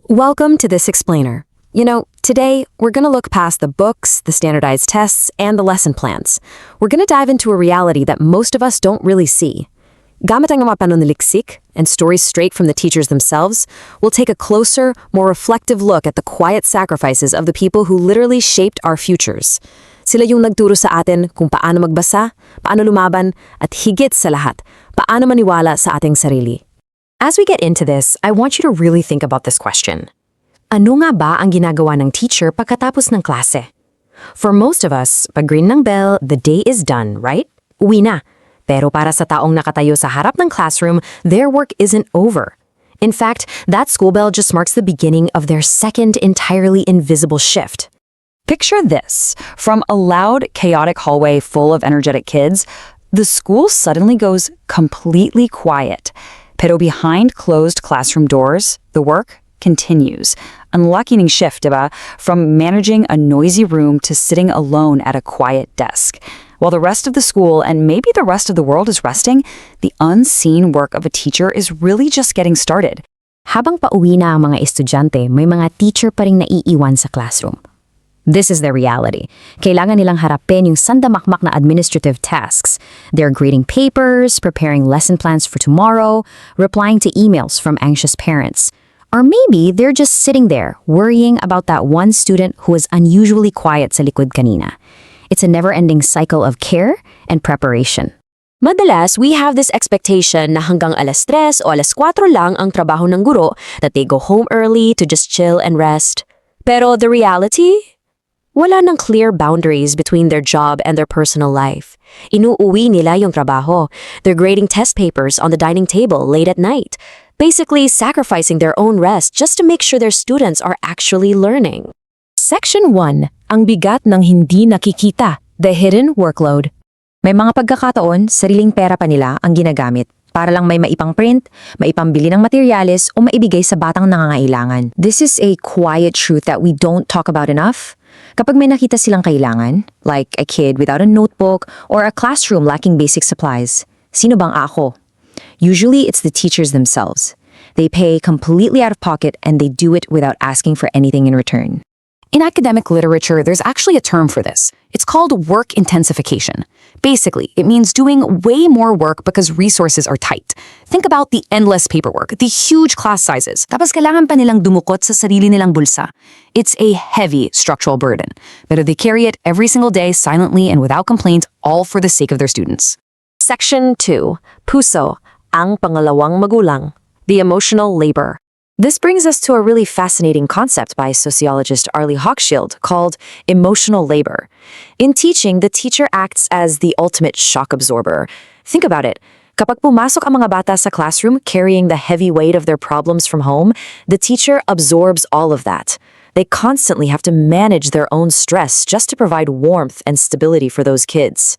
Welcome to this explainer. Today we're going to look past the books, the standardized tests, and the lesson plans. We're going to dive into a reality that most of us don't really see. Gamit ang mga pananaliksik and stories straight from the teachers themselves, we'll take a closer, more reflective look at the quiet sacrifices of the people who literally shaped our futures. Sila yung nagturo sa atin kung paano magbasa, paano lumaban, at higit sa lahat, paano maniwala sa ating sarili. As we get into this, I want you to really think about this question. Ano nga ba ang ginagawa ng teacher pagkatapos ng klase? For most of us, pag ring ng bell, the day is done, right? Uwi na. Pero para sa taong nakatayo sa harap ng classroom, their work isn't over. In fact, that school bell just marks the beginning of their second entirely invisible shift. Picture this. From a loud, chaotic hallway full of energetic kids, the school suddenly goes completely quiet. Pero behind closed classroom doors, the work continues. Ang laki ng shift, diba? From managing a noisy room to sitting alone at a quiet desk. While the rest of the school and maybe the rest of the world is resting, the unseen work of a teacher is really just getting started. Habang pauwi na ang mga estudyante, may mga teacher pa ring naiiwan sa classroom. This is their reality. Kailangan nilang harapin yung sandamakmak na administrative tasks. They're grading papers, preparing lesson plans for tomorrow, replying to emails from anxious parents. Or maybe they're just sitting there, worrying about that one student who was unusually quiet sa likod kanina. It's a never-ending cycle of care and preparation. Madalas, we have this expectation na hanggang alas 3 o alas 4 lang ang trabaho ng guro, that they go home early to just chill and rest. Pero the reality? Wala nang clear boundaries between their job and their personal life. Inuuwi nila yung trabaho. They're grading test papers on the dining table late at night, basically sacrificing their own rest just to make sure their students are actually learning. Section 1. Ang bigat ng hindi nakikita, the hidden workload. May mga pagkakataon, sariling pera pa nila ang ginagamit para lang may maipang print, maipambili ng materyales o maibigay sa batang nangangailangan. This is a quiet truth that we don't talk about enough. Kapag may nakita silang kailangan, like a kid without a notebook or a classroom lacking basic supplies, sino bang ako? Usually it's the teachers themselves. They pay completely out of pocket and they do it without asking for anything in return. In academic literature, there's actually a term for this. It's called work intensification. Basically, it means doing way more work because resources are tight. Think about the endless paperwork, the huge class sizes. Tapos kailangan pa nilang dumukot sa sarili nilang bulsa. It's a heavy structural burden. But they carry it every single day silently and without complaint, all for the sake of their students. Section 2. Puso, ang pangalawang magulang, the emotional labor. This brings us to a really fascinating concept by sociologist Arlie Hochschild called emotional labor. In teaching, the teacher acts as the ultimate shock absorber. Think about it. Kapag pumasok ang mga bata sa classroom carrying the heavy weight of their problems from home, the teacher absorbs all of that. They constantly have to manage their own stress just to provide warmth and stability for those kids.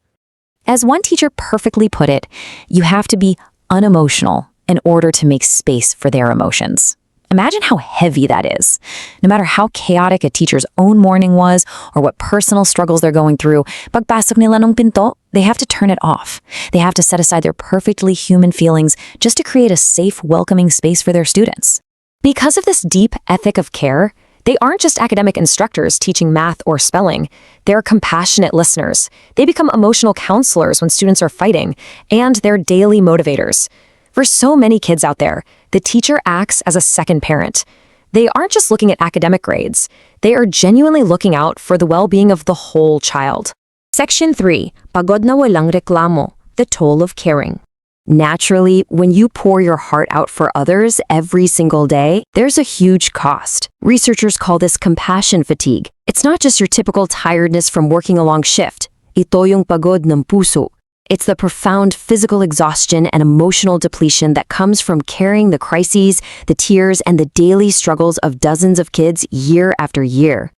As one teacher perfectly put it, you have to be unemotional in order to make space for their emotions. Imagine how heavy that is. No matter how chaotic a teacher's own morning was or what personal struggles they're going through, pagpasok nila ng pinto, they have to turn it off. They have to set aside their perfectly human feelings just to create a safe, welcoming space for their students. Because of this deep ethic of care, they aren't just academic instructors teaching math or spelling. They're compassionate listeners. They become emotional counselors when students are fighting, and they're daily motivators. For so many kids out there, the teacher acts as a second parent. They aren't just looking at academic grades. They are genuinely looking out for the well-being of the whole child. Section 3. Pagod na walang reklamo, the toll of caring. Naturally, when you pour your heart out for others every single day, there's a huge cost. Researchers call this compassion fatigue. It's not just your typical tiredness from working a long shift. Ito yung pagod ng puso. It's the profound physical exhaustion and emotional depletion that comes from carrying the crises, the tears, and the daily struggles of dozens of kids year after year.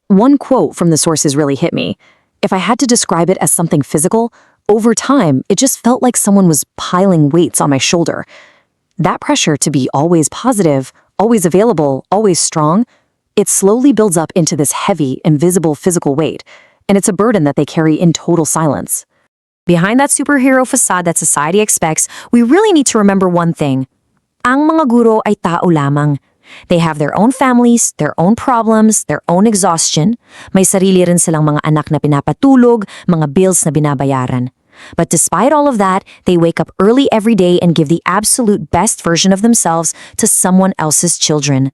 One quote from the sources really hit me. If I had to describe it as something physical, over time, it just felt like someone was piling weights on my shoulder. That pressure to be always positive, always available, always strong, it slowly builds up into this heavy, invisible physical weight, and it's a burden that they carry in total silence. Behind that superhero facade that society expects, we really need to remember one thing. Ang mga guro ay tao lamang. They have their own families, their own problems, their own exhaustion. May sarili rin silang mga anak na pinapatulog, mga bills na binabayaran. But despite all of that, they wake up early every day and give the absolute best version of themselves to someone else's children.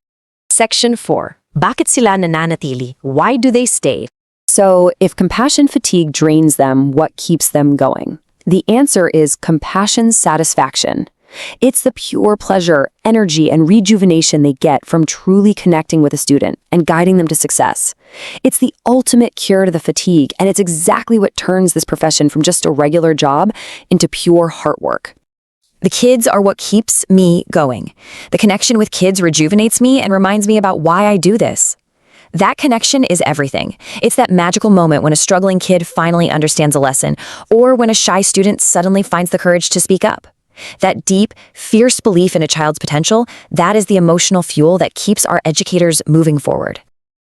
Section 4. Bakit sila nananatili? Why do they stay? So, if compassion fatigue drains them, what keeps them going? The answer is compassion satisfaction. It's the pure pleasure, energy, and rejuvenation they get from truly connecting with a student and guiding them to success. It's the ultimate cure to the fatigue, and it's exactly what turns this profession from just a regular job into pure heart work. The kids are what keeps me going. The connection with kids rejuvenates me and reminds me about why I do this. That connection is everything. It's that magical moment when a struggling kid finally understands a lesson, or when a shy student suddenly finds the courage to speak up. That deep, fierce belief in a child's potential, that is the emotional fuel that keeps our educators moving forward.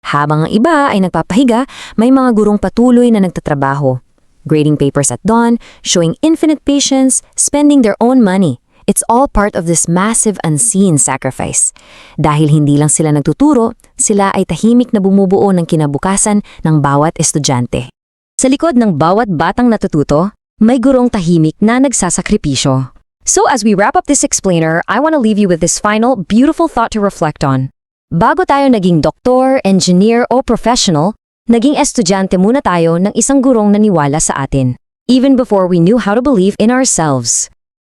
Habang ang iba ay nagpapahiga, may mga gurong patuloy na nagtatrabaho. Grading papers at dawn, showing infinite patience, spending their own money. It's all part of this massive unseen sacrifice. Dahil hindi lang sila nagtuturo, sila ay tahimik na bumubuo ng kinabukasan ng bawat estudyante. Sa likod ng bawat batang natututo, may gurong tahimik na nagsasakripisyo. So as we wrap up this explainer, I want to leave you with this final, beautiful thought to reflect on. Bago tayo naging doktor, engineer o professional, naging estudyante muna tayo ng isang gurong naniwala sa atin. Even before we knew how to believe in ourselves.